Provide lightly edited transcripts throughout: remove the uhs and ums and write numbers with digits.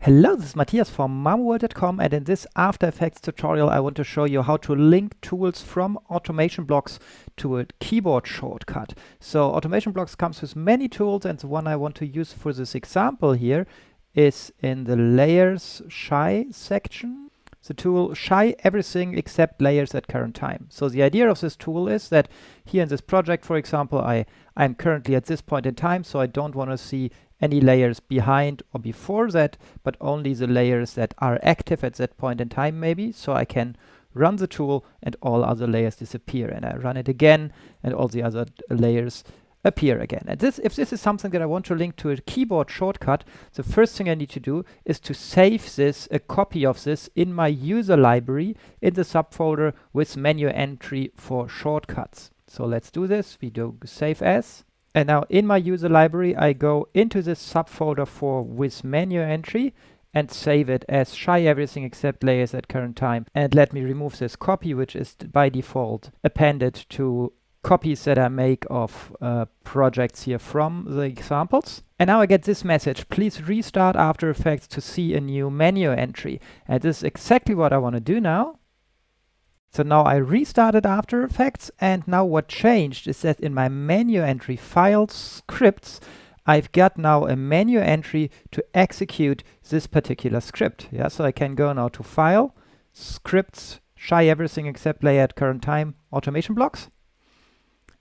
Hello, this is Matthias from mamoworld.com, and in this After Effects tutorial I want to show you how to link tools from automation blocks to a keyboard shortcut. So automation blocks comes with many tools, and the one I want to use for this example here is in the layers shy section. The tool shy everything except layers at current time. So the idea of this tool is that here in this project, for example, I'm currently at this point in time, so I don't want to see any layers behind or before that, but only the layers that are active at that point in time maybe. So I can run the tool and all other layers disappear, and I run it again and all the other layers appear again. And if this is something that I want to link to a keyboard shortcut, the first thing I need to do is to save a copy of this in my user library in the subfolder with menu entry for shortcuts. So let's do this. We do save as. And now in my user library, I go into this subfolder for with menu entry and save it as shy everything except layers at current time. And let me remove this copy, which is by default appended to copies that I make of projects here from the examples. And now I get this message: please restart After Effects to see a new menu entry. And this is exactly what I want to do now. So now I restarted After Effects, and now what changed is that in my menu entry file scripts, I've got now a menu entry to execute this particular script. Yeah, so I can go now to File, Scripts, shy everything except layer at current time, automation blocks,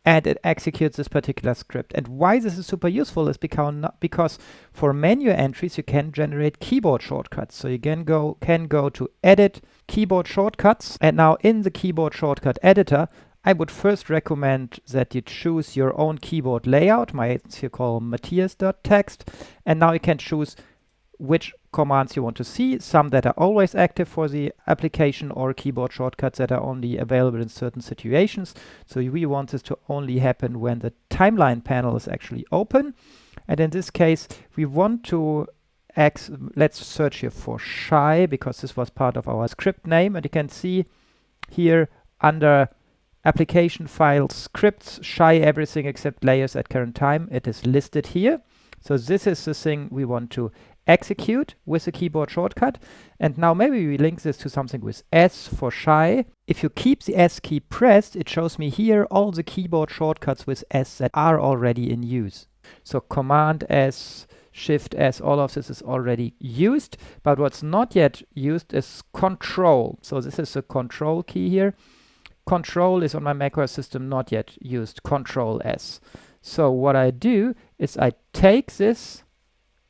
and it executes this particular script. And why this is super useful is because for menu entries you can generate keyboard shortcuts. So you can go to Edit, Keyboard Shortcuts, and now in the keyboard shortcut editor, I would first recommend that you choose your own keyboard layout. It's here called matthias.text, and now you can choose which commands you want to see, some that are always active for the application or keyboard shortcuts that are only available in certain situations. So we want this to only happen when the timeline panel is actually open. And in this case, we want to let's search here for shy, because this was part of our script name. And you can see here under application file scripts, shy everything except layers at current time, it is listed here. So this is the thing we want to execute with the keyboard shortcut. And now maybe we link this to something with S for shy. If you keep the S key pressed, it shows me here all the keyboard shortcuts with S that are already in use. So Command S, Shift S, all of this is already used, but what's not yet used is Control. So this is the Control key here. Control is on my macOS system not yet used, Control S. So what I do is I take this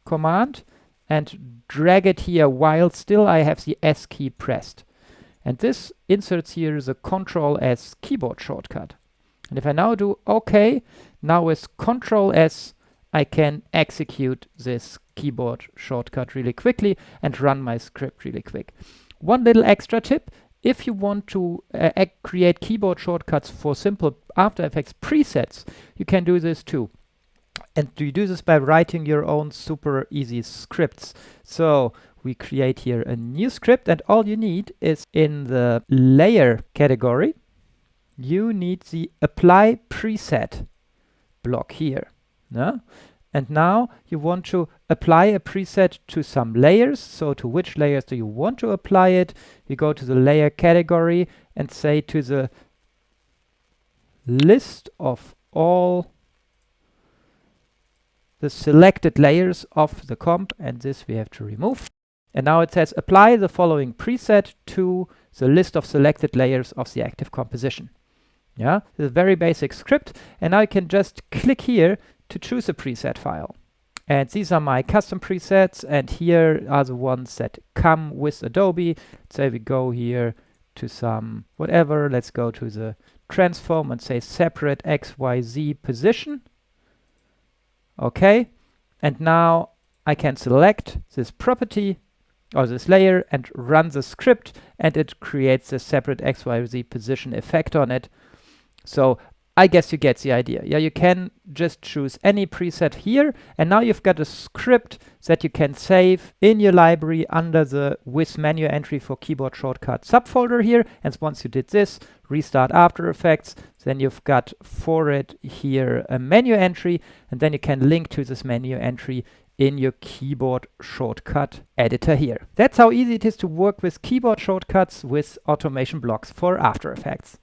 command and drag it here while still I have the S key pressed. And this inserts here the Control S keyboard shortcut. And if I now do OK, now with Control S, I can execute this keyboard shortcut really quickly and run my script really quick. One little extra tip: if you want to create keyboard shortcuts for simple After Effects presets, you can do this too. And you do this by writing your own super easy scripts. So we create here a new script, and all you need is in the layer category, you need the apply preset block here. No? And now you want to apply a preset to some layers. So to which layers do you want to apply it? You go to the layer category and say to the list of all the selected layers of the comp, and this we have to remove. And now it says apply the following preset to the list of selected layers of the active composition. Yeah, this is a very basic script, and now I can just click here to choose a preset file. And these are my custom presets, and here are the ones that come with Adobe. Say we go here to some whatever, let's go to the transform and say separate XYZ position. Okay, and now I can select this property or this layer and run the script, and it creates a separate XYZ position effect on it. So I guess you get the idea. Yeah, you can just choose any preset here, and now you've got a script that you can save in your library under the with menu entry for keyboard shortcut subfolder here. And once you did this, restart After Effects, then you've got for it here a menu entry, and then you can link to this menu entry in your keyboard shortcut editor here. That's how easy it is to work with keyboard shortcuts with automation blocks for After Effects.